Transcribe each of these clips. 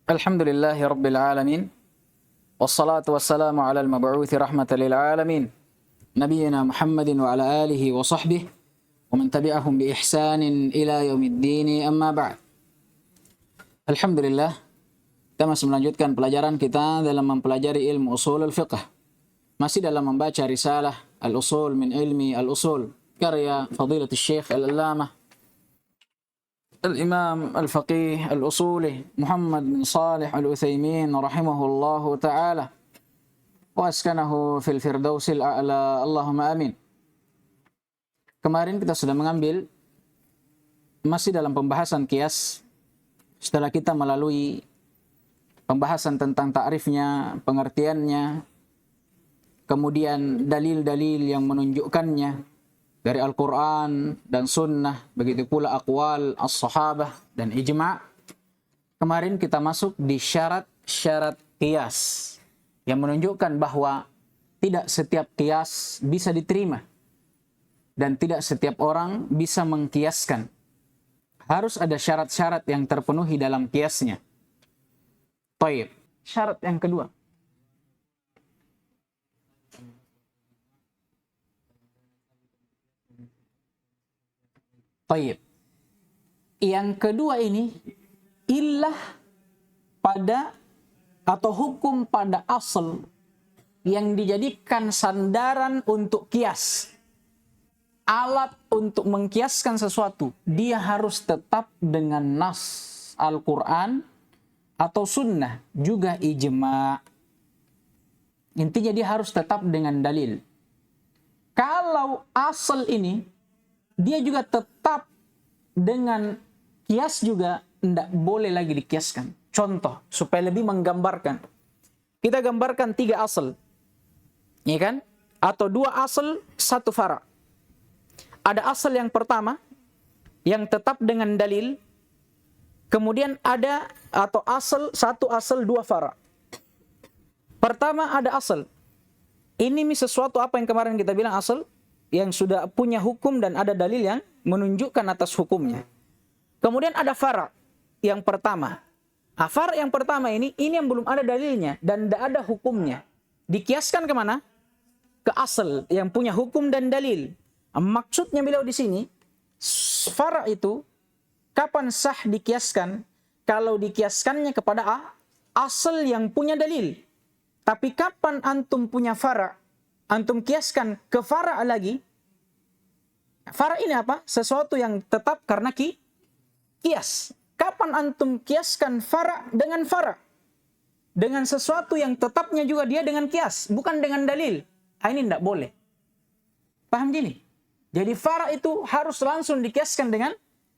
Alhamdulillahi Rabbil Alamin. Wassalatu wassalamu ala al-mab'uthi rahmatan lil alamin. Nabiyyina Muhammadin wa ala alihi wa sahbihi wa man tabi'ahum bi ihsanin ila yaumiddin, amma ba'd. Alhamdulillah, kita masih melanjutkan pelajaran kita dalam mempelajari ilmu usul al-fiqh. Masih dalam membaca risalah Al-Usul min Ilmi Al-Usul karya Fadilatul Syekh Al-Allamah Al-Imam Al-Faqih Al-Usuli Muhammad bin Salih Al-Utsaimin rahimahullahu ta'ala wa askanahu fil firdausil a'la, Allahumma amin. Kemarin kita sudah mengambil masih dalam pembahasan qiyas setelah kita melalui pembahasan tentang ta'rifnya, pengertiannya, kemudian dalil-dalil yang menunjukkannya dari Al-Quran dan Sunnah, begitu pula aqwal as-sahabah dan ijma'. Kemarin kita masuk di syarat-syarat qiyas yang menunjukkan bahwa tidak setiap qiyas bisa diterima dan tidak setiap orang bisa mengkiaskan. Harus ada syarat-syarat yang terpenuhi dalam qiyasnya. Baik, syarat yang kedua. Baik. Yang kedua ini illah pada atau hukum pada asal yang dijadikan sandaran untuk kias. Alat untuk mengkiaskan sesuatu, dia harus tetap dengan nas Al-Quran atau sunnah, juga ijma'. Intinya dia harus tetap dengan dalil. Kalau asal ini dia juga tetap dengan kias juga tidak boleh lagi dikiaskan. Contoh, supaya lebih menggambarkan. Kita gambarkan 3 asal. Ya kan? Atau 2 asal, 1 fara'. Ada asal yang pertama, yang tetap dengan dalil. Kemudian ada, atau asal, 1 asal, 2 fara'. Pertama ada asal. Ini sesuatu apa yang kemarin kita bilang asal? Yang sudah punya hukum dan ada dalil yang menunjukkan atas hukumnya. Kemudian ada fara' yang pertama. Fara' yang pertama ini yang belum ada dalilnya dan tidak ada hukumnya. Dikiaskan kemana? Ke asal yang punya hukum dan dalil. Maksudnya beliau di sini, fara' itu kapan sah dikiaskan? Kalau dikiaskannya kepada asal yang punya dalil. Tapi kapan antum punya fara'? Antum kiaskan ke fara' lagi. Fara' ini apa? Sesuatu yang tetap karena kias. Kapan antum kiaskan fara' dengan fara'? Dengan sesuatu yang tetapnya juga dia dengan kias, bukan dengan dalil. Ini tidak boleh. Paham gini? Jadi fara' itu harus langsung dikiaskan dengan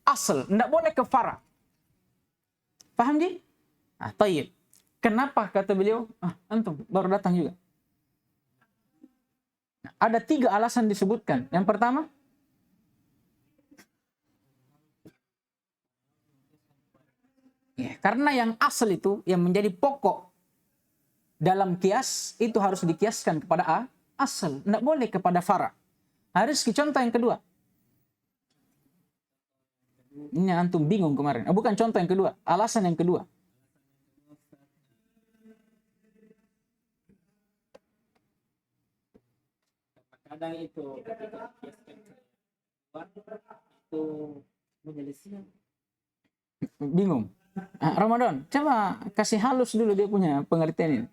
asal. Tidak boleh ke fara'. Paham gini? Tayyib. Kenapa kata beliau? Antum baru datang juga. Ada 3 alasan disebutkan. Yang pertama, karena yang asal itu, yang menjadi pokok dalam kias, itu harus dikiaskan kepada asal. Tidak boleh kepada fara'. Harus contoh yang kedua. Ini antum bingung kemarin. Bukan contoh yang kedua, alasan yang kedua. Kadang itu ketika itu menjelaskan Bingung. Ramadan, coba kasih halus dulu dia punya pengertian ini.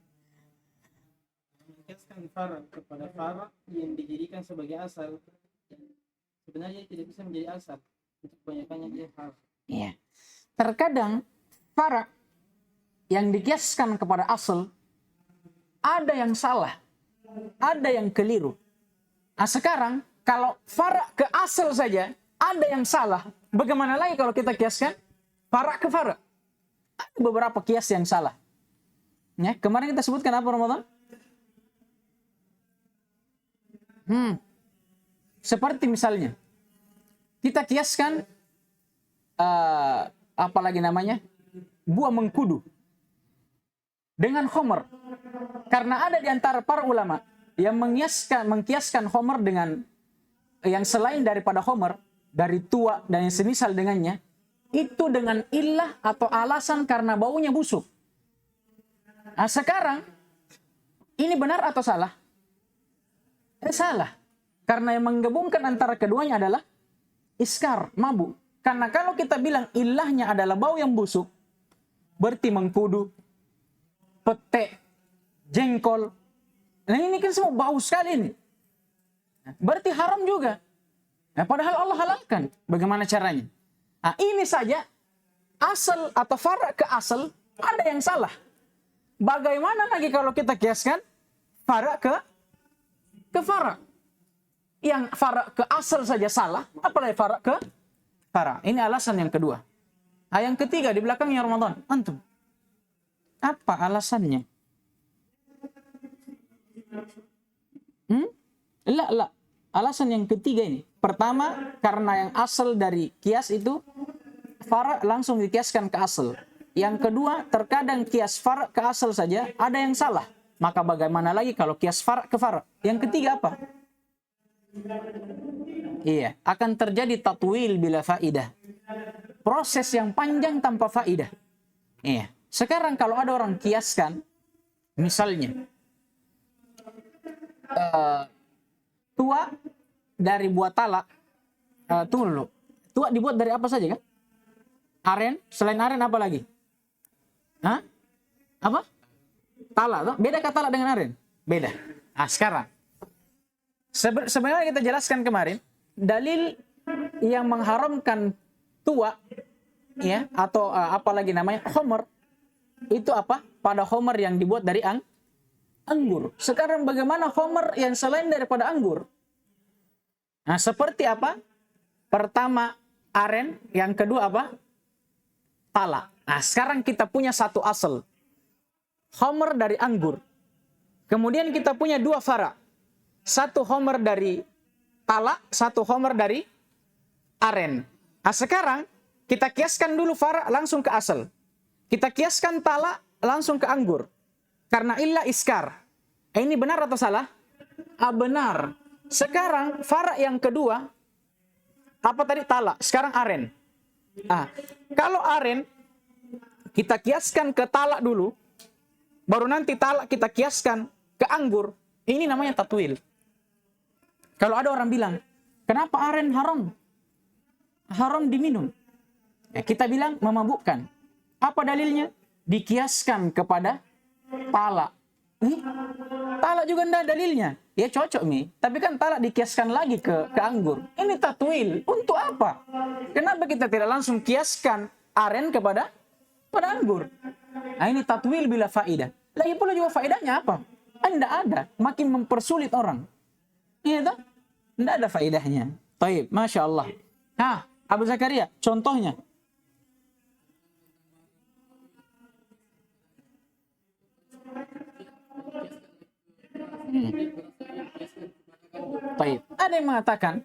mengiaskan fara' kepada fara' yang dijadikan sebagai asal, sebenarnya tidak bisa menjadi asal untuk kebanyakannya dia hal. Iya. Terkadang fara' yang dikiaskan kepada asal ada yang salah, ada yang keliru. Sekarang kalau fara' ke asal saja ada yang salah, bagaimana lagi kalau kita kiaskan fara' ke fara'? Ada beberapa kias yang salah. Ya, kemarin kita sebutkan apa Ramadan? Seperti misalnya kita kiaskan apa lagi namanya? Buah mengkudu dengan khamar. Karena ada di antara para ulama yang mengkiaskan khamar dengan yang selain daripada khamar, dari tua dan yang semisal dengannya, itu dengan illah atau alasan karena baunya busuk. Nah, sekarang ini benar atau salah? Salah. Karena yang menggabungkan antara keduanya adalah iskar, mabuk. Karena kalau kita bilang ilahnya adalah bau yang busuk, berarti mengkudu, pete, jengkol. Nah ini kan semua bau sekali ini. Berarti haram juga. Nah, padahal Allah halalkan. Bagaimana caranya? Nah, ini saja asal atau fara' ke asal ada yang salah. Bagaimana lagi kalau kita kiaskan fara' ke fara'? Yang fara' ke asal saja salah, apalagi fara' ke fara'. Ini alasan yang kedua. Nah, yang ketiga di belakangnya Ramadan. Antum, apa alasannya? La. Alasan yang ketiga ini. Pertama, karena yang asal dari kias itu fara' langsung dikiaskan ke asal. Yang kedua, terkadang kias fara' ke asal saja ada yang salah. Maka bagaimana lagi kalau kias fara' ke fara'? Yang ketiga apa? Iya, akan terjadi tatwil bila faidah. Proses yang panjang tanpa faidah. Iya. Sekarang kalau ada orang kiaskan, misalnya tua dari buat talak, tunggu dulu. Tua dibuat dari apa saja kan? Aren, selain aren apa lagi? Hah? Apa? Talak, toh? Beda kata talak dengan aren? Beda. Ah, sekarang. Sebenarnya kita jelaskan kemarin, dalil yang mengharamkan tua, ya, atau apalagi namanya homer, itu apa? Pada homer yang dibuat dari anggur. Sekarang bagaimana homer yang selain daripada anggur? Nah, seperti apa? Pertama aren, yang kedua apa? Talak. Nah, sekarang kita punya satu asal. Homer dari anggur. Kemudian kita punya dua fara. Satu homer dari talak, satu homer dari aren. Nah, sekarang kita kiaskan dulu fara langsung ke asal. Kita kiaskan talak langsung ke anggur. Karena illa iskar. Ini benar atau salah? Benar. Sekarang fara yang kedua, apa tadi? Talak. Sekarang aren. Kalau aren, kita kiaskan ke talak dulu, baru nanti talak kita kiaskan ke anggur. Ini namanya tatwil. Kalau ada orang bilang, kenapa aren haram? Haram diminum. Kita bilang memabukkan. Apa dalilnya? Dikiaskan kepada talak. Talak juga tidak dalilnya. Ya cocok nih. Tapi kan talak dikiaskan lagi ke anggur. Ini tatwil. Untuk apa? Kenapa kita tidak langsung kiaskan aren kepada anggur? Nah, ini tatwil bila faidah. Lagi pula juga faedahnya apa? Tidak ada. Makin mempersulit orang. Iya tak? Tidak ada faedahnya. Taib. Masya Allah. Nah, Abu Zakaria, contohnya. Taib. Ada yang mengatakan,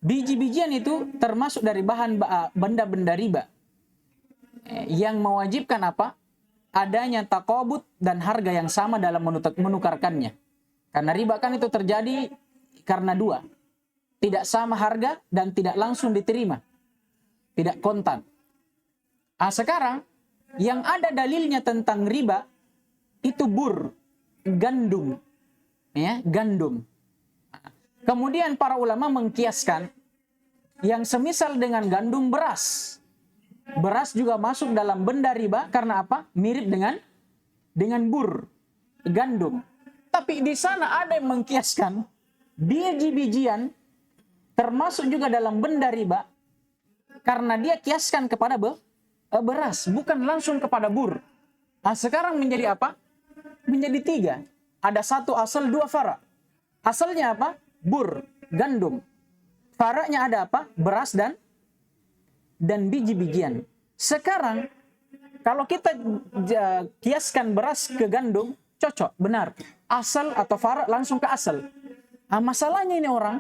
biji-bijian itu termasuk dari bahan benda-benda riba. Yang mewajibkan apa? Adanya taqabud dan harga yang sama dalam menukarkannya. Karena riba kan itu terjadi karena dua. Tidak sama harga dan tidak langsung diterima. Tidak kontan. Sekarang, yang ada dalilnya tentang riba, itu bur, gandum. Ya, gandum. Kemudian para ulama mengkiaskan yang semisal dengan gandum beras. Beras juga masuk dalam benda riba karena apa? Mirip dengan bur, gandum. Tapi di sana ada yang mengkiaskan biji-bijian termasuk juga dalam benda riba karena dia kiaskan kepada beras, bukan langsung kepada bur. Nah, sekarang menjadi apa? Menjadi tiga. Ada satu asal, dua fara. Asalnya apa? Bur, gandum. Faranya ada apa? Beras dan biji-bijian. Sekarang, kalau kita kiaskan beras ke gandum, cocok, benar. Asal atau fara langsung ke asal. Masalahnya ini orang,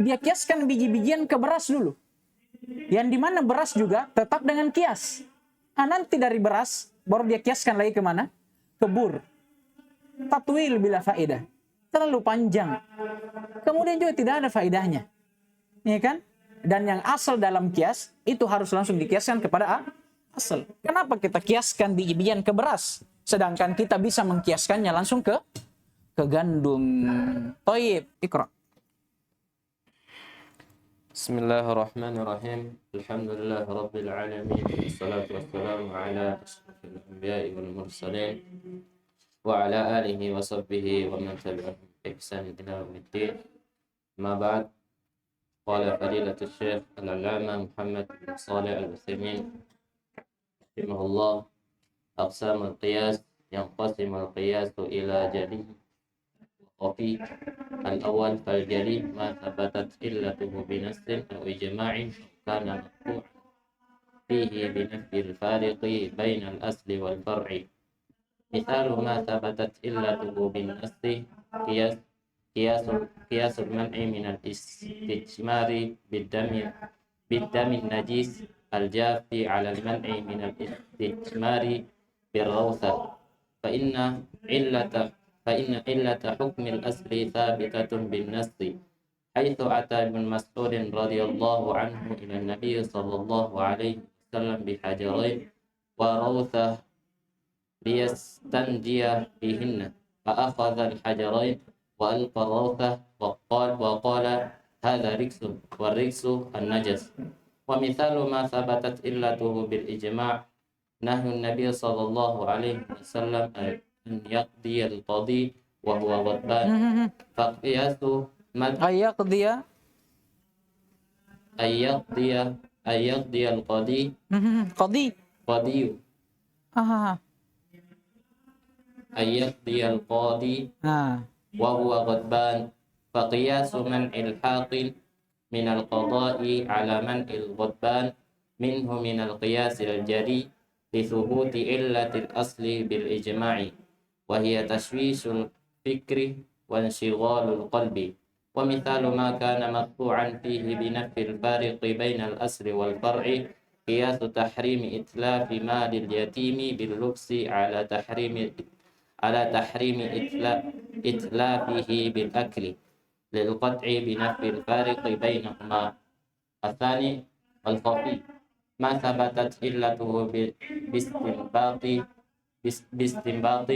dia kiaskan biji-bijian ke beras dulu. Yang dimana beras juga tetap dengan kias. Nanti dari beras, baru dia kiaskan lagi kemana? Ke bur. Tatwil bila faedah. Terlalu panjang. Kemudian juga tidak ada faedahnya. Ya kan? Dan yang asal dalam kias, itu harus langsung dikiaskan kepada asal. Kenapa kita kiaskan biji-bijian ke beras? Sedangkan kita bisa mengkiaskannya langsung ke gandum. Thayyib, Iqra. Bismillahirrahmanirrahim. Alhamdulillah rabbil alamin. Wassalatu wassalamu ala asyrafil anbiya'i wal mursalin wa ala alihi wa sahbihi wa man tabi'ahum bi ihsan ila yaumiddin. Ma ba'd. Qala fadilatul Syekh Al-'Allamah Muhammad bin Shalih Al-Utsaimin rahimahullah, aqsamul qiyas yanqasimul qiyasu ila jali wa khafi. Al-awwal fal jali ma thabatat illatuhu bi nassin aw ijma'in kana maqtu' fihi bi nafyi al-fariqi bain al-asli wal far'i. Mithalu ma thabatat illatuhu bin nassi qiyasul man'i min al-istijmari bid-dami najis al-jafi 'ala al-man'i min al-istijmari bir-rawthah. فإن علة حكم الأصل ثابتة بالنص، حيث أتى ابن مسعود رضي الله عنه إلى النبي صلى الله عليه وسلم بحجرين وروثة ليستنجي بهن، فأخذ الحجرين وألقى الروثة وقال هذا ركس، والركس النجس. ومثال ما ثبتت علته بالإجماع نهي النبي صلى الله عليه وسلم أن يقضي القاضي وهو غضبان، فقياس أن يقضي القاضي أن يقضي القاضي وهو غضبان، فقياس منع الحاقل من القضاء على منع الغضبان منه من القياس الجري لثبوت علة الأصل بالإجماع، وهي تشويش الفكر وانشغال القلب. ومثال ما كان مقطوعا فيه بنفي الفارق بين الأصل والفرع قياس تحريم إتلاف مال اليتيم باللبس على تحريم إتلافه بالأكل للقطع بنفي الفارق بينهما. الثاني الخفي ما ثبتت علته باستنباط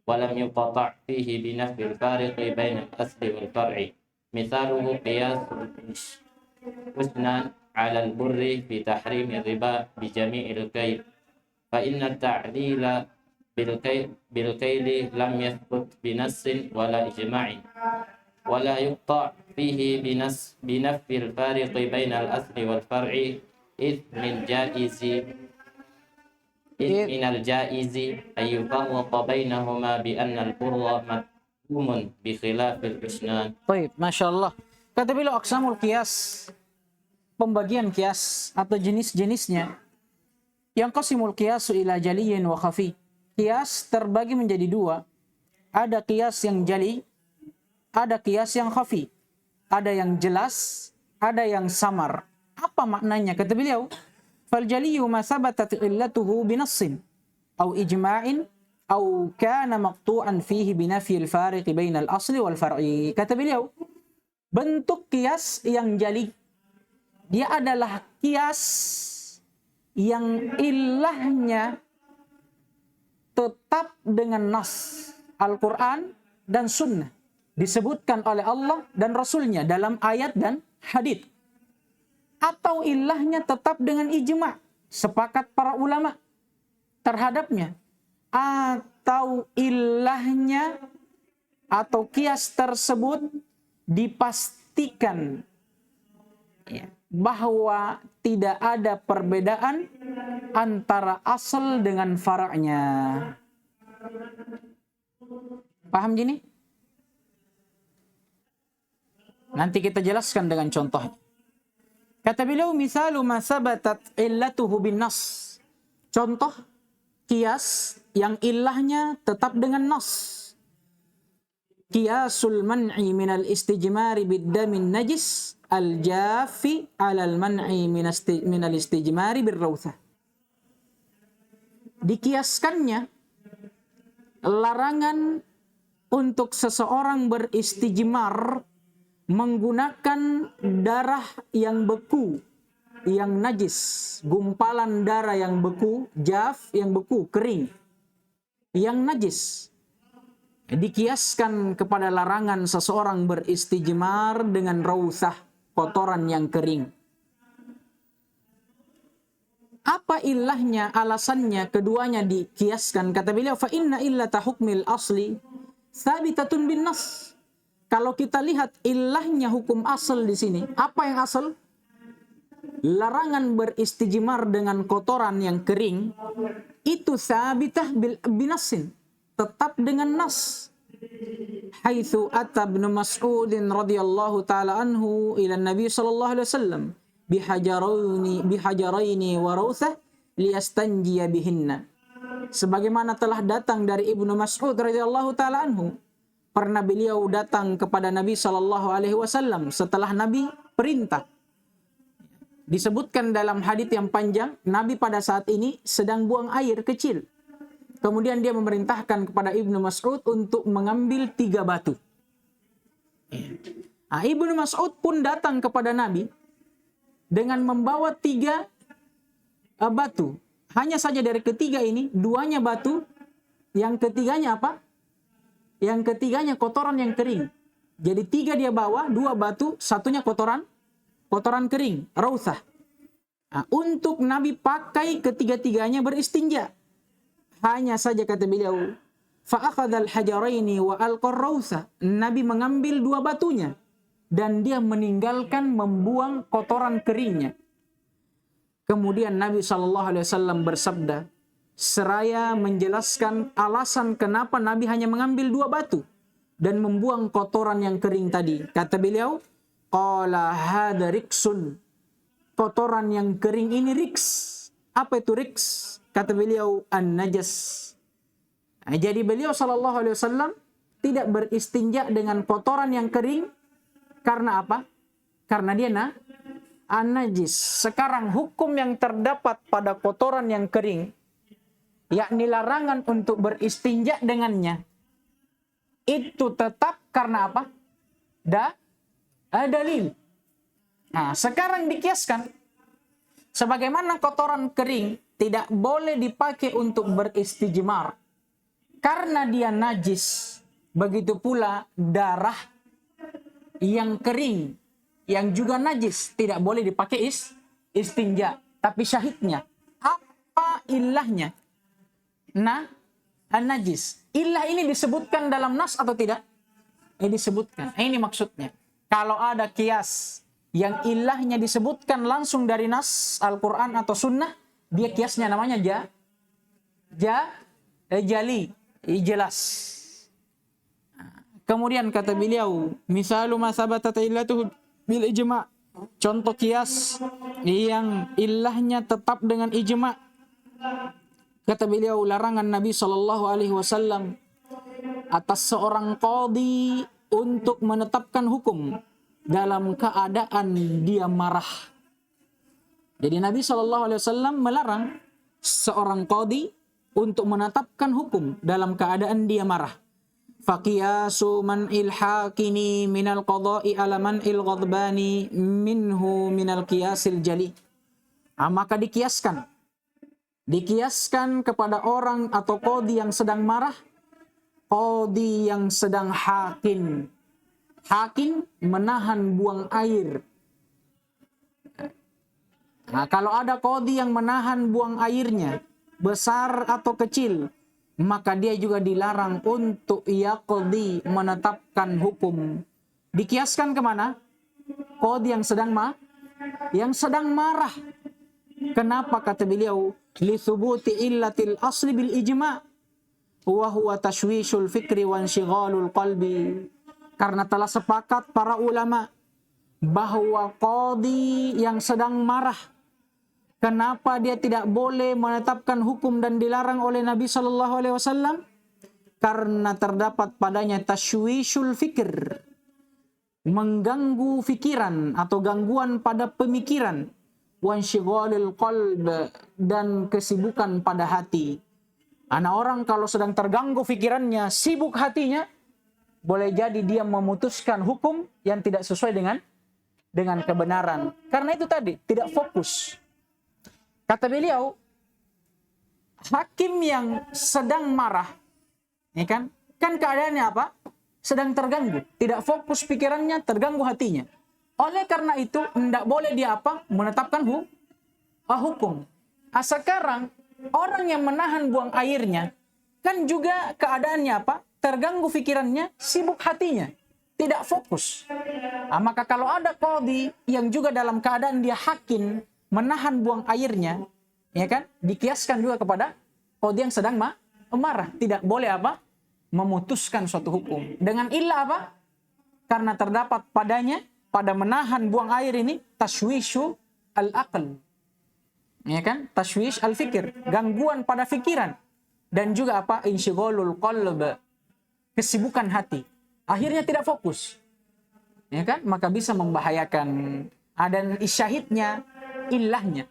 ولم يقطع فيه بنفي الفارق بين الأصل والفرع. مثاله قياس الحسنان على البر في تحريم الربا بجميع الكيل، فإن التعليل بالكيل لم يثبت بنص ولا إجماع، ولا يقطع فيه بنفي الفارق بين الأصل والفرع، إذ من الجائز أن يفرق بينهما بأن البر مذموم بخلاف الحسنان. Baik, Masya Allah. Kata beliau aqsamul qiyas, pembagian qiyas atau jenis-jenisnya. Yang qasimul qiyasu ila jaliyin wa khafi. Qiyas terbagi menjadi dua. Ada qiyas yang jali, ada qiyas yang khafi. Ada yang jelas, ada yang samar. Apa maknanya? Kata beliau, fal jaliyu ma sabatat illatuhu binassin aw ijma'in aw kana maqtu'an fihi binafi al-fariq baina al-asli wal far'i. Kata beliau, bentuk qiyas yang jali, dia adalah qiyas yang ilahnya tetap dengan nas Al-Quran dan Sunnah, disebutkan oleh Allah dan Rasulnya dalam ayat dan hadits. Atau ilahnya tetap dengan ijma', sepakat para ulama terhadapnya. Atau ilahnya atau qiyas tersebut dipastikan bahwa tidak ada perbedaan antara asal dengan fara'nya. Paham gini? Nanti kita jelaskan dengan contoh. Kata beliau, misalu ma sabatat illatuhu bin nas. Contoh qiyas yang ilahnya tetap dengan nas. Qiyasul man'i minal istijmari bid-damin najis al-jafi 'alal man'i minal istijmari bir-rawthah. Dikiaskannya larangan untuk seseorang beristijmar menggunakan darah yang beku, yang najis, gumpalan darah yang beku, jaf yang beku, kering, yang najis. Dikiaskan kepada larangan seseorang beristijmar dengan rauthah, kotoran yang kering. Apa ilahnya, alasannya keduanya dikiaskan? Kata beliau, fa inna illata hukmil asli thabitatun bin nas. Kalau kita lihat ilahnya hukum asal di sini, apa yang asal? Larangan beristijmar dengan kotoran yang kering itu thabitah bil binasin, tetap dengan nas. Haitsu ata Ibnu Mas'ud radhiyallahu taala anhu ila Nabi sallallahu alaihi wasallam bihajaraini wa rawthah liyastanjiya bihinna. Sebagaimana telah datang dari Ibnu Mas'ud radhiyallahu taala anhu, pernah beliau datang kepada Nabi sallallahu alaihi wasallam setelah Nabi perintah. Disebutkan dalam hadits yang panjang, Nabi pada saat ini sedang buang air kecil. Kemudian dia memerintahkan kepada Ibnu Mas'ud untuk mengambil 3 batu. Nah, Ibnu Mas'ud pun datang kepada Nabi dengan membawa 3 batu. Hanya saja dari ketiga ini, 2-nya batu, yang ketiganya apa? Yang ketiganya kotoran yang kering. Jadi 3 dia bawa, 2 batu, 1-nya kotoran kering, rauthah. Nah, untuk Nabi pakai ketiga-tiganya beristinja. Hanya saja kata beliau, fa'akhadhal hajaraini wa alqar rauthah. Nabi mengambil 2 batunya dan dia meninggalkan membuang kotoran keringnya. Kemudian Nabi SAW bersabda, seraya menjelaskan alasan kenapa Nabi hanya mengambil 2 batu dan membuang kotoran yang kering tadi. Kata beliau, qala hadha riksun. Kotoran yang kering ini riks. Apa itu riks? Kata beliau, an-najas. Nah, jadi beliau SAW tidak beristinja dengan kotoran yang kering. Karena apa? Karena dia an-najis. Sekarang hukum yang terdapat pada kotoran yang kering, yakni larangan untuk beristinja dengannya, itu tetap karena apa? Dalil. Nah, sekarang dikiaskan. Sebagaimana kotoran kering tidak boleh dipakai untuk beristijmar karena dia najis. Begitu pula darah yang kering yang juga najis tidak boleh dipakai istinja. Tapi syahidnya, apa ilahnya? Nah, an-najis. Ilah ini disebutkan dalam nas atau tidak? Ini disebutkan. Ini maksudnya. Kalau ada kias yang ilahnya disebutkan langsung dari nas Al-Quran atau sunnah, dia kiasnya namanya jali, jelas. Kemudian kata beliau, misalu ma sabatat illatuhu bil ijma'. Contoh kias yang ilahnya tetap dengan ijma'. Kata beliau, larangan Nabi SAW atas seorang qadhi untuk menetapkan hukum dalam keadaan dia marah. Jadi Nabi SAW melarang seorang qadhi untuk menetapkan hukum dalam keadaan dia marah. Faqiyasu man'il hakini minal qada'i ala man'il ghadbani minhu minal qiyasil jali. Maka dikiaskan kepada orang atau qadhi yang sedang marah, qadhi yang sedang hakim. Hakim menahan buang air. Nah, kalau ada qadhi yang menahan buang airnya, besar atau kecil, maka dia juga dilarang untuk yaqdi, menetapkan hukum. Dikiaskan kemana? Qadhi yang sedang marah. Kenapa kata beliau? Li thubuti illatil asli bil ijma' wa huwa tashwishul fikri wa inshighalul qalbi. Karena telah sepakat para ulama bahwa qadhi yang sedang marah, kenapa dia tidak boleh menetapkan hukum dan dilarang oleh Nabi SAW? Karena terdapat padanya tashwishul fikr, mengganggu fikiran atau gangguan pada pemikiran, wanshighalil qalb, dan kesibukan pada hati. Anak orang kalau sedang terganggu fikirannya, sibuk hatinya, boleh jadi dia memutuskan hukum yang tidak sesuai dengan kebenaran. Karena itu tadi, tidak fokus. Kata beliau, hakim yang sedang marah Ya kan? Kan keadaannya apa? Sedang terganggu, tidak fokus pikirannya, terganggu hatinya. Oleh karena itu, tidak boleh dia apa? Menetapkan hukum. Sekarang orang yang menahan buang airnya kan juga keadaannya apa? Terganggu pikirannya, sibuk hatinya, tidak fokus. Maka kalau ada qadhi yang juga dalam keadaan dia hakim menahan buang airnya, ya kan? Dikiaskan juga kepada qadhi yang sedang marah. Tidak boleh apa? Memutuskan suatu hukum. Dengan ilah apa? Karena terdapat padanya, pada menahan buang air ini, tashwishu al-aql. Ya kan? Tashwish al-fikir. Gangguan pada fikiran. Dan juga apa? Insyighalul qalb. Kesibukan hati. Akhirnya tidak fokus. Ya kan? Maka bisa membahayakan. Dan isyahidnya, ilahnya.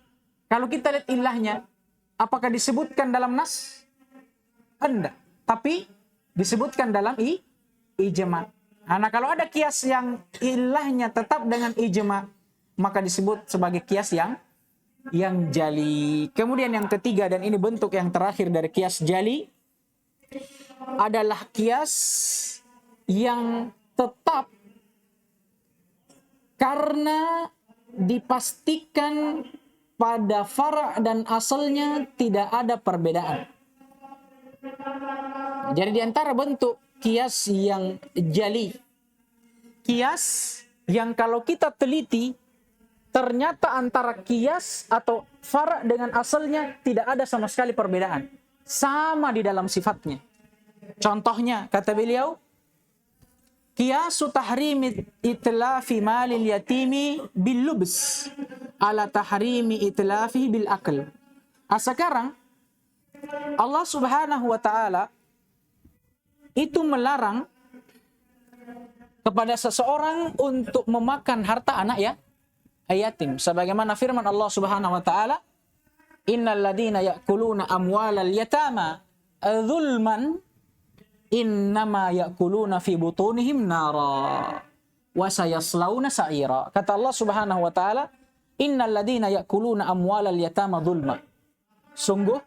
Kalau kita lihat ilahnya, apakah disebutkan dalam nas? Enggak. Tapi disebutkan dalam ijma. Nah, kalau ada kias yang ilahnya tetap dengan ijma, maka disebut sebagai kias yang jali. Kemudian yang ketiga, dan ini bentuk yang terakhir dari kias jali, adalah kias yang tetap karena dipastikan pada fara' dan asalnya tidak ada perbedaan. Jadi di antara bentuk kias yang jali, kias yang kalau kita teliti, ternyata antara kias atau fara' dengan asalnya tidak ada sama sekali perbedaan. Sama di dalam sifatnya. Contohnya, kata beliau, kiasu tahrimi itlafi malil yatimi bil lubs ala tahrimi itlafi bil akal. Sekarang, Allah Subhanahu wa ta'ala itu melarang kepada seseorang untuk memakan harta anak yatim. Sebagaimana firman Allah Subhanahu wa ta'ala, innal ladina ya'kuluna amwalal yatama zulman innama ya'kuluna fi butunihim nara wa sayaslawna sa'ira. Kata Allah Subhanahu wa ta'ala, innal ladina ya'kuluna amwalal yatama zulman. Sungguh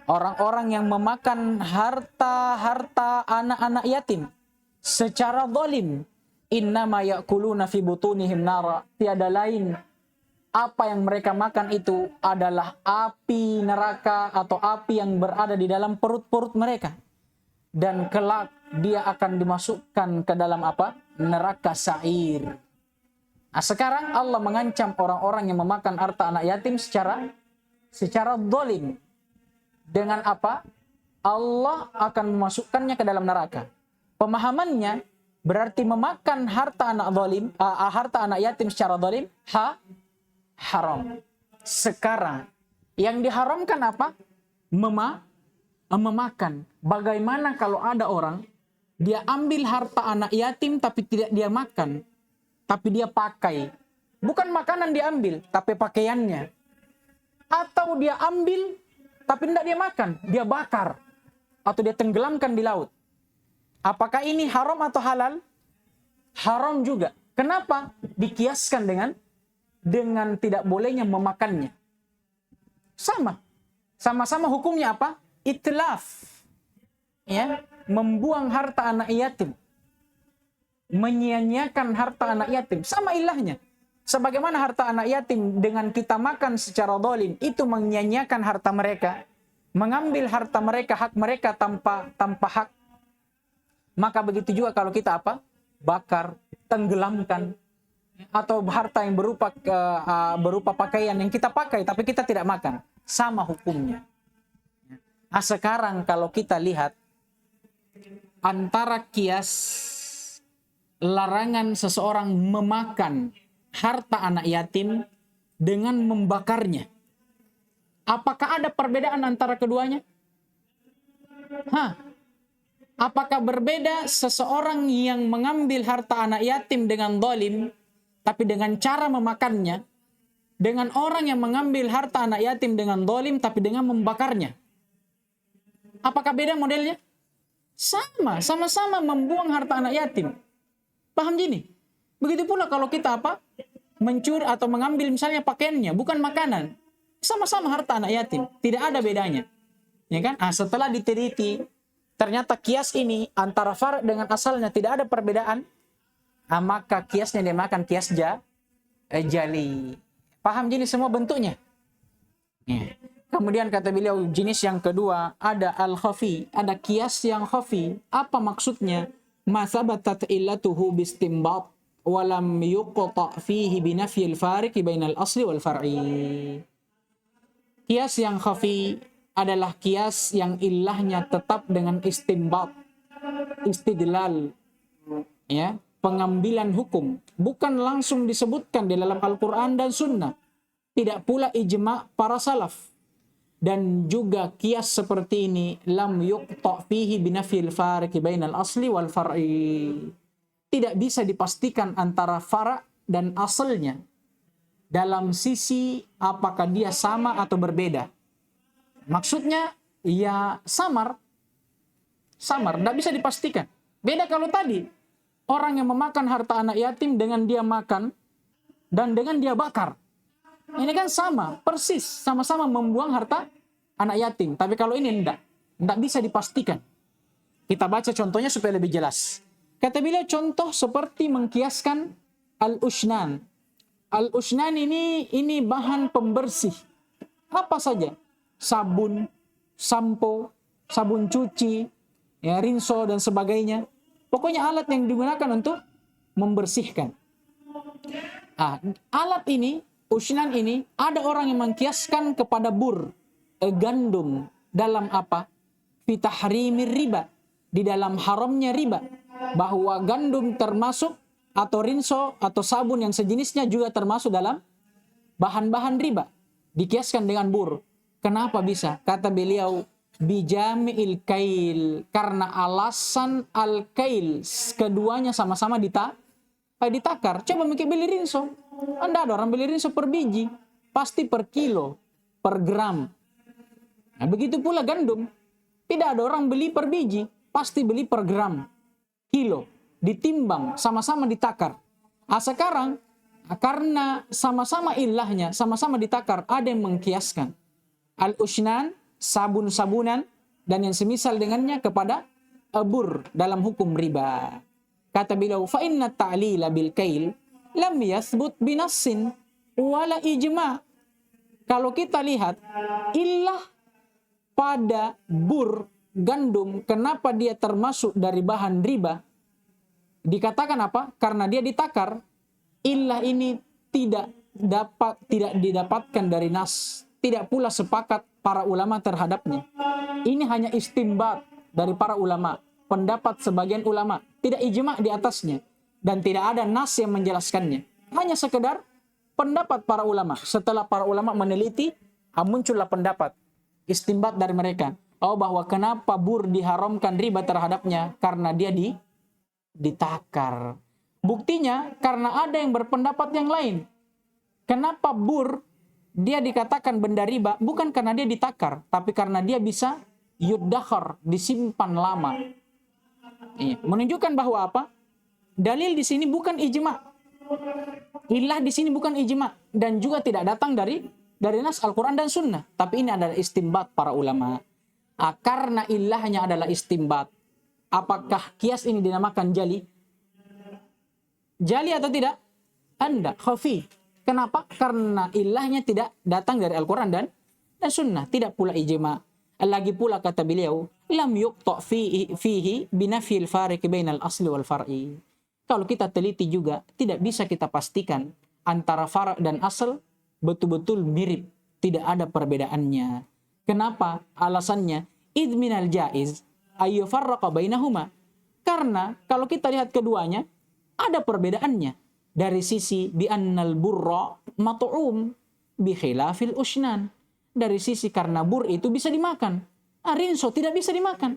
orang-orang yang memakan harta anak-anak yatim secara zalim, innama ya'kuluna fi butunihim nara, tiada lain apa yang mereka makan itu adalah api neraka atau api yang berada di dalam perut-perut mereka, dan kelak dia akan dimasukkan ke dalam apa? Neraka sa'ir. Nah, sekarang Allah mengancam orang-orang yang memakan harta anak yatim secara zalim. Dengan apa? Allah akan memasukkannya ke dalam neraka. Pemahamannya berarti memakan harta anak yatim secara zalim haram. Sekarang yang diharamkan apa? Memakan. Bagaimana kalau ada orang dia ambil harta anak yatim tapi tidak dia makan, tapi dia pakai. Bukan makanan diambil, tapi pakaiannya. Atau dia ambil tapi tidak dia makan, dia bakar atau dia tenggelamkan di laut. Apakah ini haram atau halal? Haram juga. Kenapa? Dikiaskan dengan tidak bolehnya memakannya. Sama-sama hukumnya apa? Itlaf. Ya, membuang harta anak yatim. Menyia-nyiakan harta anak yatim. Sama ilahnya. Sebagaimana harta anak yatim dengan kita makan secara zalim, itu menyia-nyiakan harta mereka, mengambil harta mereka, hak mereka tanpa hak. Maka begitu juga kalau kita apa? Bakar, tenggelamkan, atau harta yang berupa pakaian yang kita pakai tapi kita tidak makan, sama hukumnya. Nah, sekarang kalau kita lihat antara kias larangan seseorang memakan harta anak yatim dengan membakarnya, apakah ada perbedaan antara keduanya? Apakah berbeda seseorang yang mengambil harta anak yatim dengan zalim tapi dengan cara memakannya, dengan orang yang mengambil harta anak yatim dengan zalim tapi dengan membakarnya? Apakah beda modelnya? Sama-sama membuang harta anak yatim. Paham gini? Begitu pula kalau kita mencuri atau mengambil misalnya pakaiannya, bukan makanan. Sama-sama harta anak yatim, tidak ada bedanya. Ya kan? Setelah diteliti, ternyata kias ini antara far' dengan asalnya tidak ada perbedaan, maka kiasnya dinamakan kias jali. Paham jenis semua bentuknya? Ya. Kemudian kata beliau, jenis yang kedua ada al-khafi, ada kias yang khafi. Apa maksudnya? Ma thabatat illatuhu bistinbat wa lam yuqta fihi binafyil fariqi bainal asli wal far'i. Kias yang khafi adalah kias yang ilahnya tetap dengan istinbat, istidlal, ya, pengambilan hukum, bukan langsung disebutkan di dalam Al-Quran dan Sunnah, tidak pula ijma' para salaf. Dan juga kias seperti ini lam yuqta fihi binafyil fariqi bainal asli wal far'i, tidak bisa dipastikan antara fara' dan asalnya dalam sisi apakah dia sama atau berbeda. Maksudnya ya samar, tidak bisa dipastikan. Beda kalau tadi orang yang memakan harta anak yatim dengan dia makan dan dengan dia bakar. Ini kan sama, persis, sama-sama membuang harta anak yatim. Tapi kalau ini enggak bisa dipastikan. Kita baca contohnya supaya lebih jelas. Kata beliau contoh seperti mengkiaskan al-ushnan. Al-ushnan ini bahan pembersih. Apa saja? Sabun, sampo, sabun cuci, ya, rinso dan sebagainya. Pokoknya alat yang digunakan untuk membersihkan. Alat ini, ushnan ini, ada orang yang mengkiaskan kepada gandum dalam apa? Fi tahrimir riba, di dalam haramnya riba, bahwa gandum termasuk atau rinso atau sabun yang sejenisnya juga termasuk dalam bahan-bahan riba, dikiaskan dengan bur. Kenapa bisa? Kata beliau, bijami'il kail, karena alasan al-kail, keduanya sama-sama ditakar. Coba mungkin beli rinso, Anda ada orang beli rinso per biji, pasti per kilo, per gram. Nah, begitu pula gandum, tidak ada orang beli per biji, pasti beli per gram, kilo, ditimbang, sama-sama ditakar. Sekarang karena sama-sama ilahnya, sama-sama ditakar, ada yang mengkiaskan al-ushnan, sabun-sabunan, dan yang semisal dengannya kepada bur dalam hukum riba. Kata beliau, fa inna ta'lila bil kail lam yathbut binassin wala ijma'. Kalau kita lihat ilah pada bur gandum, kenapa dia termasuk dari bahan riba? Dikatakan apa? Karena dia ditakar. Ilah ini tidak didapatkan dari nas, tidak pula sepakat para ulama terhadapnya. Ini hanya istimbat dari para ulama, pendapat sebagian ulama, tidak ijma' di atasnya, dan tidak ada nas yang menjelaskannya. Hanya sekedar pendapat para ulama. Setelah para ulama meneliti, muncullah pendapat istimbat dari mereka, bahwa kenapa bur diharamkan riba terhadapnya, karena dia ditakar. Buktinya karena ada yang berpendapat yang lain. Kenapa bur dia dikatakan benda riba? Bukan karena dia ditakar, tapi karena dia bisa yuddakhar, disimpan lama. Menunjukkan bahwa apa? Dalil di sini bukan ijma'. Ilah di sini bukan ijma' dan juga tidak datang dari nas Al-Quran dan Sunnah, tapi ini adalah istimbat para ulama. Karena ilahnya adalah istimbat, apakah kias ini dinamakan jali? Jali atau tidak? Anda khafi. Kenapa? Karena ilahnya tidak datang dari Al-Quran dan Sunnah, tidak pula ijma'. Lagi pula kata beliau, lam yuqta fihi binafyil fariqi bainal asli wal far'i. Kalau kita teliti juga, tidak bisa kita pastikan antara fara' dan asal betul-betul mirip, tidak ada perbedaannya. Kenapa? Alasannya, id minal jaiz ayyufarraqa bainahuma. Karena kalau kita lihat keduanya, ada perbedaannya. Dari sisi bi'annal burra mat'um bi khilafil ushnan. Dari sisi karena bur itu bisa dimakan. Rinso tidak bisa dimakan.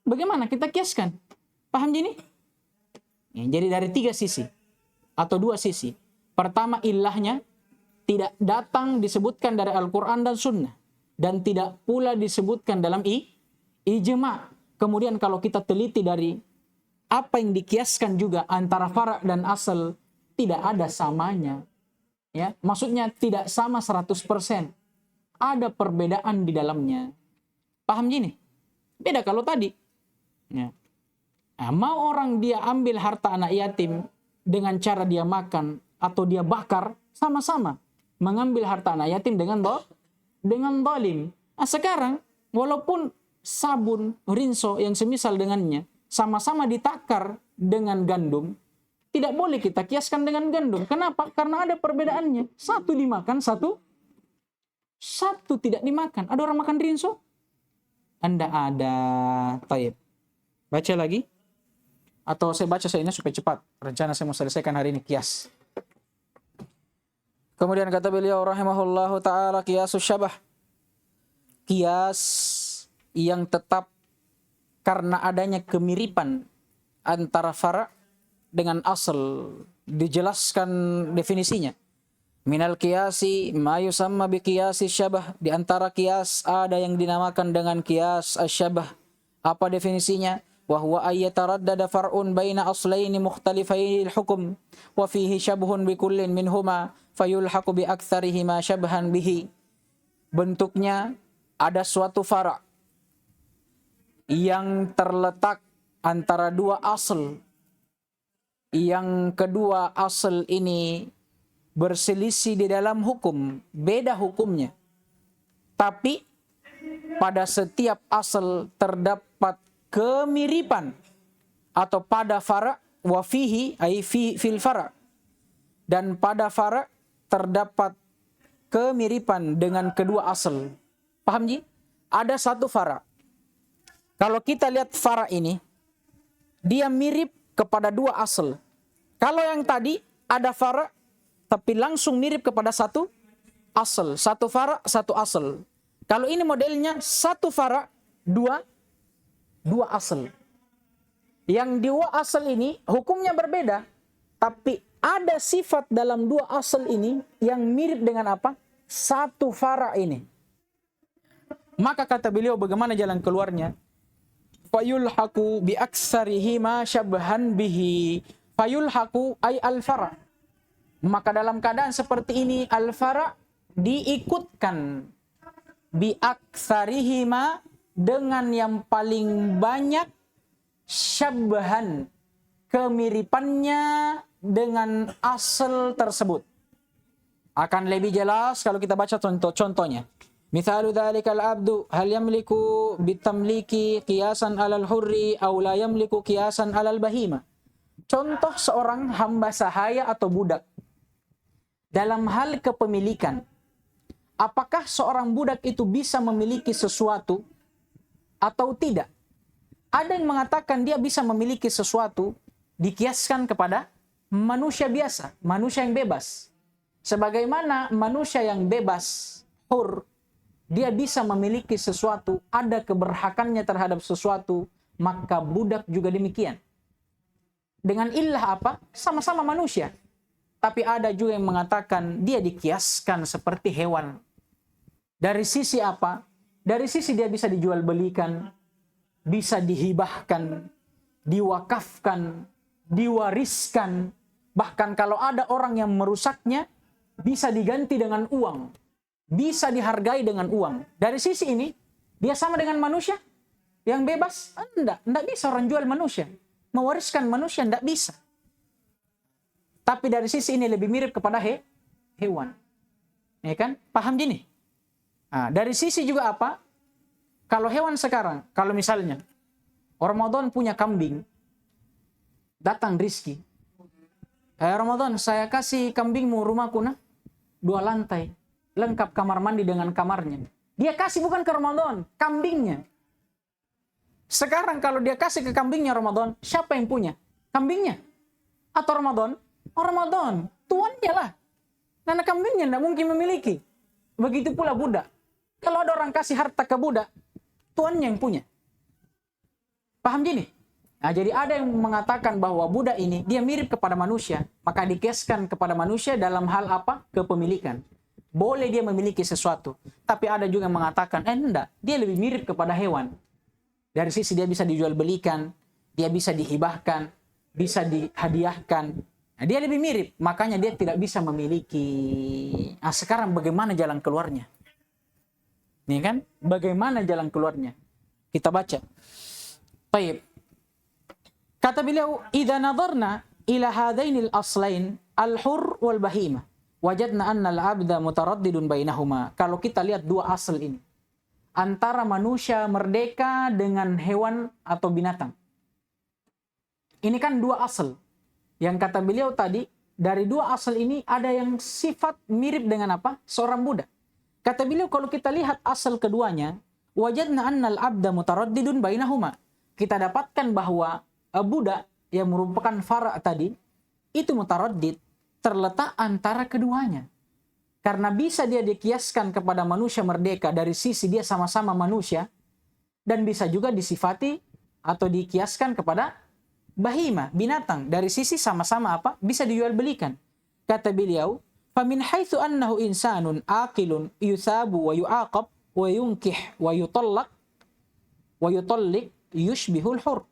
Bagaimana kita kiaskan? Paham gini? Jadi dari 3 sisi atau 2 sisi. Pertama, ilahnya tidak datang disebutkan dari Al-Quran dan Sunnah, dan tidak pula disebutkan dalam ijma'. Kemudian kalau kita teliti dari apa yang dikiaskan juga antara fara' dan asal, tidak ada samanya. Ya, maksudnya tidak sama 100%. Ada perbedaan di dalamnya. Paham gini? Beda kalau tadi Ya. Nah, mau orang dia ambil harta anak yatim dengan cara dia makan atau dia bakar, sama-sama mengambil harta anak yatim dengan zalim. Nah, sekarang walaupun sabun, rinso yang semisal dengannya sama-sama ditakar dengan gandum, tidak boleh kita kiaskan dengan gandum. Kenapa? Karena ada perbedaannya. Satu dimakan, satu tidak dimakan. Ada orang makan rinso? Anda ada. Taib. Baca lagi. Atau saya baca ini supaya cepat. Rencana saya mau selesaikan hari ini kias. Kemudian kata beliau rahimahullahu ta'ala, kiasus syabah. Kias yang tetap karena adanya kemiripan antara fara' dengan asal. Dijelaskan definisinya. Minal qiyasi ma yusamma bi qiyasi syabah. Di antara qiyas ada yang dinamakan dengan qiyas asyabah. Apa definisinya? Wa huwa ayyataraddada far'un baina aslaini mukhtalifail hukum wa fihi syabhun bi kullin minhuma fayulhaqu bi aktsarihima syabhan bihi. Bentuknya ada suatu fara' yang terletak antara dua asal. Yang kedua asal ini berselisih di dalam hukum, beda hukumnya. Tapi pada setiap asal terdapat kemiripan, atau pada fara' wa fihi ay fil fara', dan pada fara' terdapat kemiripan dengan kedua asal. Paham Ji? Ada satu fara'. Kalau kita lihat fara' ini, dia mirip kepada dua asal. Kalau yang tadi ada fara' tapi langsung mirip kepada satu asal. Satu fara', satu asal. Kalau ini modelnya satu fara', dua asal. Yang dua asal ini hukumnya berbeda. Tapi ada sifat dalam dua asal ini yang mirip dengan apa? Satu fara' ini. Maka kata beliau bagaimana jalan keluarnya? Fayulhaqu bi aktsarihima syabhan bihi. Fayulhaqu ay al-fara'. Maka dalam keadaan seperti ini al-fara' diikutkan bi aktsarihima dengan yang paling banyak syabhan, kemiripannya dengan asal tersebut. Akan lebih jelas kalau kita baca contohnya. Mithalu dzalikal abdu hal yamliku bitamliki qiyasan alal hurri aw la yamliku qiyasan alal bahima. Contoh seorang hamba sahaya atau budak dalam hal kepemilikan. Apakah seorang budak itu bisa memiliki sesuatu atau tidak? Ada yang mengatakan dia bisa memiliki sesuatu dikiaskan kepada manusia biasa, manusia yang bebas. Sebagaimana manusia yang bebas, hur, dia bisa memiliki sesuatu, ada keberhakannya terhadap sesuatu, maka budak juga demikian. Dengan illah apa? Sama-sama manusia. Tapi ada juga yang mengatakan dia dikiaskan seperti hewan. Dari sisi apa? Dari sisi dia bisa dijual belikan, bisa dihibahkan, diwakafkan, diwariskan. Bahkan kalau ada orang yang merusaknya, bisa diganti dengan uang. Bisa dihargai dengan uang. Dari sisi ini, dia sama dengan manusia yang bebas? Enggak bisa orang jual manusia. Mewariskan manusia enggak bisa. Tapi dari sisi ini lebih mirip kepada hewan. Ya kan? Paham gini? Nah, dari sisi juga apa? Kalau hewan sekarang, kalau misalnya Ramadan punya kambing, datang rizki. Ramadan, saya kasih kambingmu rumahku 2 lantai. Lengkap kamar mandi dengan kamarnya. Dia kasih bukan ke Ramadan, kambingnya. Sekarang kalau dia kasih ke kambingnya Ramadan, siapa yang punya? Kambingnya? Atau Ramadan? Oh, Ramadan, tuannya lah. Karena kambingnya tidak mungkin memiliki. Begitu pula budak. Kalau ada orang kasih harta ke budak, tuannya yang punya. Paham gini? Nah, jadi ada yang mengatakan bahwa budak ini, dia mirip kepada manusia, maka dikiaskan kepada manusia dalam hal apa? Kepemilikan. Boleh dia memiliki sesuatu. Tapi ada juga yang mengatakan, enggak, dia lebih mirip kepada hewan. Dari sisi dia bisa dijual belikan, dia bisa dihibahkan, bisa dihadiahkan. Nah, dia lebih mirip, makanya dia tidak bisa memiliki. Nah, sekarang bagaimana jalan keluarnya? Nih kan, bagaimana jalan keluarnya? Kita baca. Baik, Kata beliau, "Idza nadarna ila hadainil aslain al-hur wal bahimah, wajadna anna al-'abda mutaraddidun bainahuma." Kalau kita lihat dua asal ini, antara manusia merdeka dengan hewan atau binatang. Ini kan dua asal. Yang kata beliau tadi, dari dua asal ini ada yang sifat mirip dengan apa? Seorang budak. Kata beliau, kalau kita lihat asal keduanya, wajadna annal abda mutaraddidun bainahuma. Kita dapatkan bahwa budak yang merupakan fara' tadi, itu mutaraddid, terletak antara keduanya. Karena bisa dia dikiaskan kepada manusia merdeka dari sisi dia sama-sama manusia, dan bisa juga disifati atau dikiaskan kepada bahimah, binatang, dari sisi sama-sama apa? Bisa dijual belikan. Kata beliau, "Famin haitsu annahu insanun aqilun yusabu wa yu'aqab wa yunkih wa yutallaq wa yutalliq yushbihul hur."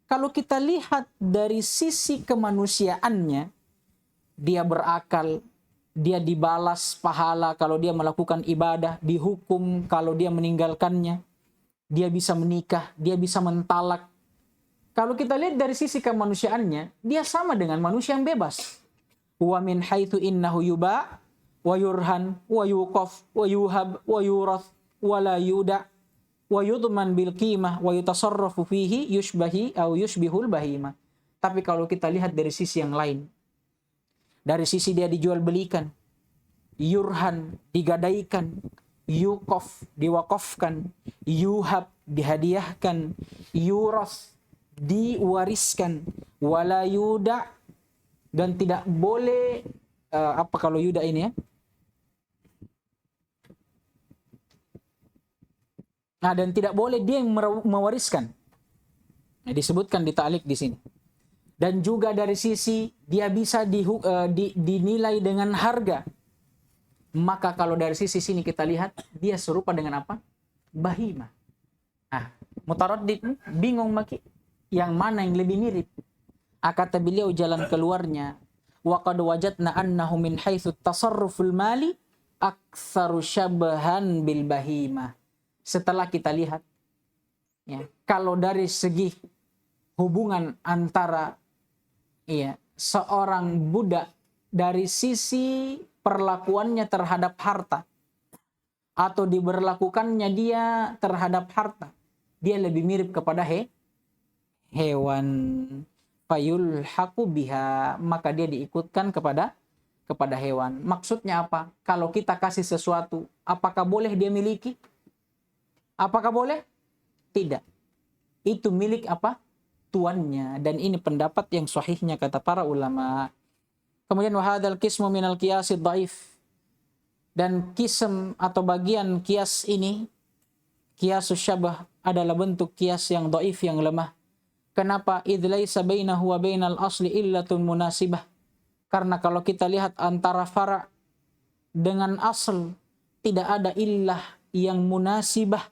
Kalau kita lihat dari sisi kemanusiaannya, dia berakal, dia dibalas pahala kalau dia melakukan ibadah, dihukum kalau dia meninggalkannya, dia bisa menikah, dia bisa mentalak. Kalau kita lihat dari sisi kemanusiaannya, dia sama dengan manusia yang bebas. Wa min haitsu innahu yuba wa yurhan wa yuqaf wa yuhab wa yurath wa la yuda wa yudman bil qimah wa yutasarrafu fihi yushbahi au yushbihul bahimah. Tapi kalau kita lihat dari sisi yang lain, dari sisi dia dijual belikan, yurhan digadaikan, yuqaf diwakafkan, yuhab dihadiahkan, yuras diwariskan, wala yuda, dan tidak boleh apa kalau yuda ini ya? Nah, dan tidak boleh dia yang mewariskan. Nah, disebutkan di ta'liq di sini. Dan juga dari sisi dia bisa dinilai dengan harga. Maka kalau dari sisi sini kita lihat, dia serupa dengan apa? Bahimah. Nah, mutaraddid, bingung maki. Yang mana yang lebih mirip? Kata beliau jalan keluarnya, wa qad wajadna annahu min haitsu tasarruful mali aktsaru syabahan bil bahimah. Setelah kita lihat, ya, kalau dari segi hubungan antara seorang budak dari sisi perlakuannya terhadap harta atau diberlakukannya dia terhadap harta, dia lebih mirip kepada hewan. Fayulhaqu biha, maka dia diikutkan kepada hewan. Maksudnya apa? Kalau kita kasih sesuatu, apakah boleh dia miliki? Apakah boleh? Tidak. Itu milik apa? Tuannya. Dan ini pendapat yang sahihnya kata para ulama. Kemudian wahadal qismu minal qiyasid dhaif. Dan kism atau bagian kias ini, qiyasus syabah, adalah bentuk kias yang dhaif, yang lemah. Kenapa? Idz laisa bainahu wa bainal asli illatun munasibah. Karena kalau kita lihat antara fara' dengan asal, tidak ada illah yang munasibah,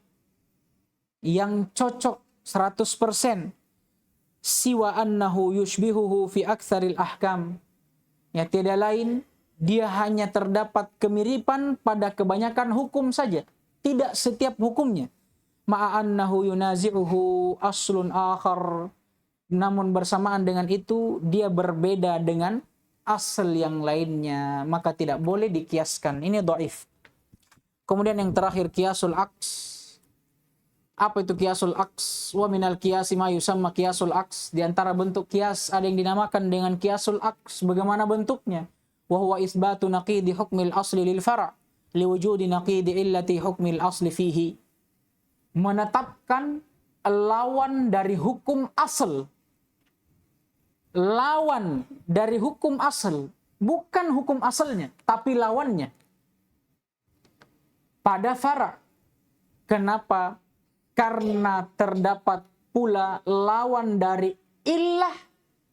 yang cocok 100%. Siwa annahu yushbihuhu fi aktsaril ahkam. Ya, tiada lain, dia hanya terdapat kemiripan pada kebanyakan hukum saja, tidak setiap hukumnya. Ma'annahu yunazi'uhu aslun akhar. Namun bersamaan dengan itu, dia berbeda dengan asal yang lainnya, maka tidak boleh dikiaskan. Ini dhaif. Kemudian yang terakhir, qiyasul aqs. Apa itu qiyasul aqs? Wa minal qiyasi ma yusamma qiyasul aqs. Di antara bentuk qiyas ada yang dinamakan dengan qiyasul aqs. Bagaimana bentuknya? Wa huwa isbatu naqidi hukmil asli lil fara' liwujudi naqidi illati hukmil asli fihi. Menetapkan lawan dari hukum asal. Lawan dari hukum asal. Bukan hukum asalnya, tapi lawannya. Pada fara'. Kenapa? Karena terdapat pula lawan dari illah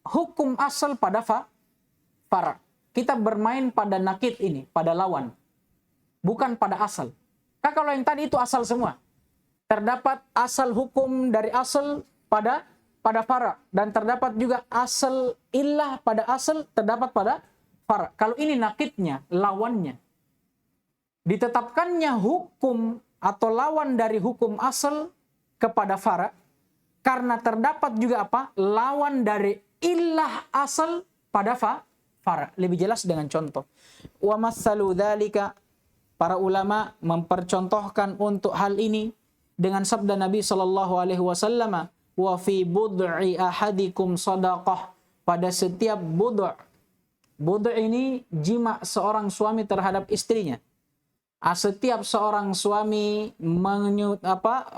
hukum asal pada fara'. Kita bermain pada nakid ini, pada lawan. Bukan pada asal. Kalau yang tadi itu asal semua. Terdapat asal hukum dari asal pada fara'. Dan terdapat juga asal illah pada asal, terdapat pada fara'. Kalau ini nakidnya, lawannya. Ditetapkannya hukum atau lawan dari hukum asal kepada fara', Karena terdapat juga apa? Lawan dari illah asal pada fara. Lebih jelas dengan contoh. Wa matsalu dzalika, para ulama mempercontohkan untuk hal ini dengan sabda Nabi sallallahu alaihi wasallam, wa fi bud'i ahadikum shadaqah, pada setiap bud'. Bud' ini jima seorang suami terhadap istrinya. Setiap seorang suami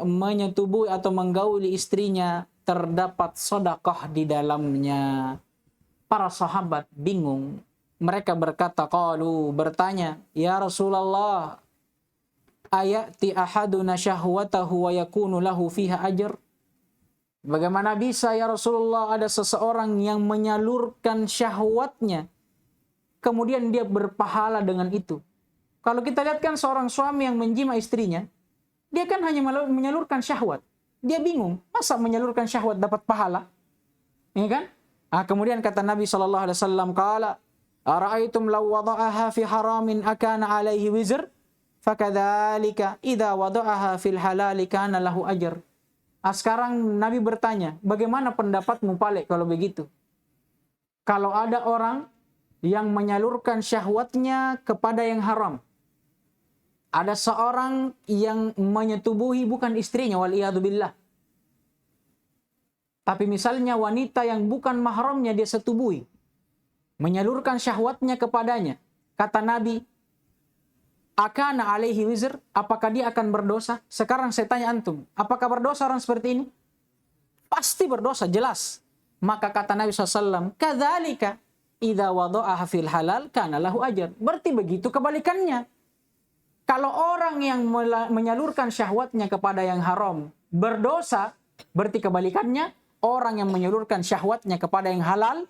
menyetubui atau menggauli istrinya, terdapat sedekah di dalamnya. Para sahabat bingung. Mereka berkata, qalu, bertanya, ya Rasulullah, ayati ahaduna syahwatahu wa yakunu lahu fiha ajr? Bagaimana bisa ya Rasulullah ada seseorang yang menyalurkan syahwatnya, kemudian dia berpahala dengan itu? Kalau kita lihat kan seorang suami yang menjima istrinya, dia kan hanya menyalurkan syahwat. Dia bingung, masa menyalurkan syahwat dapat pahala? Ini kan? Kemudian kata Nabi SAW, qala, ara'aitum law wada'aha fi haramin akana alaihi wizr? Fakadzalika idza wada'aha fil halali kana lahu ajr. Sekarang Nabi bertanya, bagaimana pendapatmu Pale kalau begitu? Kalau ada orang yang menyalurkan syahwatnya kepada yang haram. Ada seorang yang menyetubuhi bukan istrinya, waliyadzubillah. Tapi misalnya wanita yang bukan mahramnya dia setubui. Menyalurkan syahwatnya kepadanya. Kata Nabi, akana alaihi wizr, apakah dia akan berdosa? Sekarang saya tanya antum, apakah berdosa orang seperti ini? Pasti berdosa, jelas. Maka kata Nabi SAW, kadzalika idza wada'aha fil halal kana lahu ajr. Berarti begitu kebalikannya. Kalau orang yang menyalurkan syahwatnya kepada yang haram berdosa, berarti kebalikannya, orang yang menyalurkan syahwatnya kepada yang halal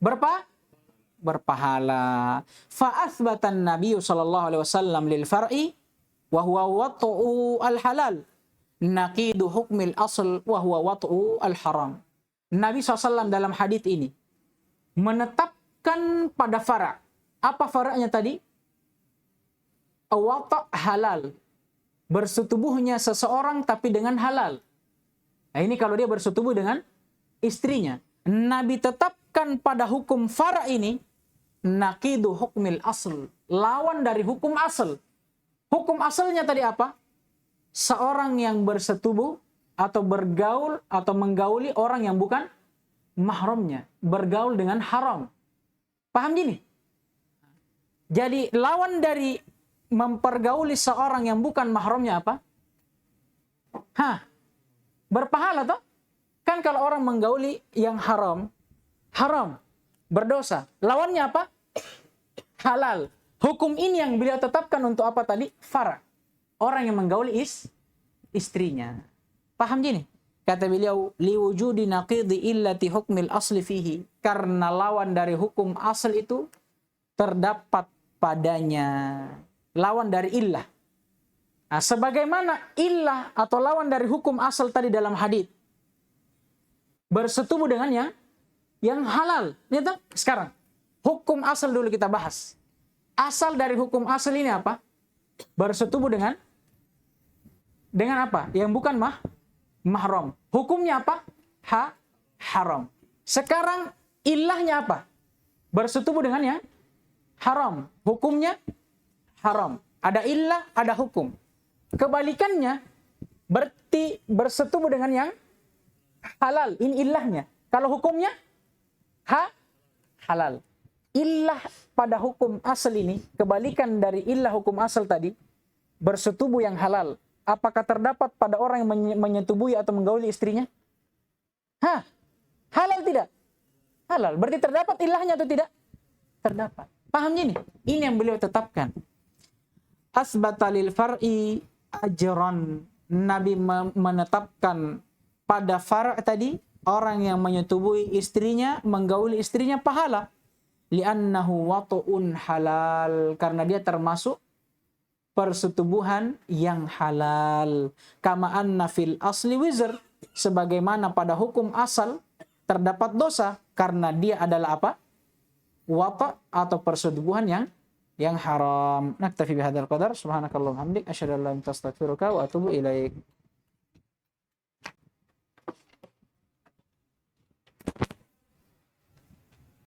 berpahala. Fa'athbatan Nabi sallallahu alaihi wasallam lil far'i wa huwa wat'u al halal naqidu hukmil asl wa huwa wat'u al haram. Nabi SAW dalam hadis ini menetapkan pada fara'. Apa fara'nya tadi? Wata' halal. Bersetubuhnya seseorang tapi dengan halal. Nah, ini kalau dia bersetubuh dengan istrinya. Nabi tetapkan pada hukum fara' ini naqidu hukmil asl, lawan dari hukum asal. Hukum asalnya tadi apa? Seorang yang bersetubuh atau bergaul atau menggauli orang yang bukan mahramnya, bergaul dengan haram. Paham gini? Jadi lawan dari mempergauli seorang yang bukan mahramnya apa? Berpahala toh? Kan kalau orang menggauli yang haram, berdosa. Lawannya apa? Halal. Hukum ini yang beliau tetapkan untuk apa tadi? Fara'. Orang yang menggauli istrinya. Paham gini? Kata beliau, liwujudi naqidi illati hukmil asli fihi. Karena lawan dari hukum asal itu terdapat padanya. Lawan dari illah. Nah, sebagaimana illah atau lawan dari hukum asal tadi dalam hadis bersetubuh dengan yang halal. Lihat sekarang. Hukum asal dulu kita bahas. Asal dari hukum asal ini apa? Bersetubuh dengan apa? Yang bukan mahram. Hukumnya apa? Haram. Sekarang ilahnya apa? Bersetubuh dengan yang haram. Hukumnya haram. Ada illah, ada hukum. Kebalikannya berarti bersetubuh dengan yang halal. Ini ilahnya. Kalau hukumnya halal. Illah pada hukum asal ini, kebalikan dari illah hukum asal tadi, bersetubuh yang halal. Apakah terdapat pada orang yang menyetubui atau menggauli istrinya? Halal tidak? Halal. Berarti terdapat ilahnya atau tidak? Terdapat. Paham ini? Ini yang beliau tetapkan. Asbata lil far'i ajran. Nabi menetapkan pada far' tadi, orang yang menyetubui istrinya, menggauli istrinya pahala. Li'annahu watu'un halal. Karena dia termasuk persetubuhan yang halal. Kama anna fil asli wizr. Sebagaimana pada hukum asal terdapat dosa. Karena dia adalah apa? Wata' atau persetubuhan yang haram. Naktafi bihadzal qadar. Subhanakallahumma hamdik. Asyhadu an la ilaha illa anta astaghfiruka wa atubu ilaik.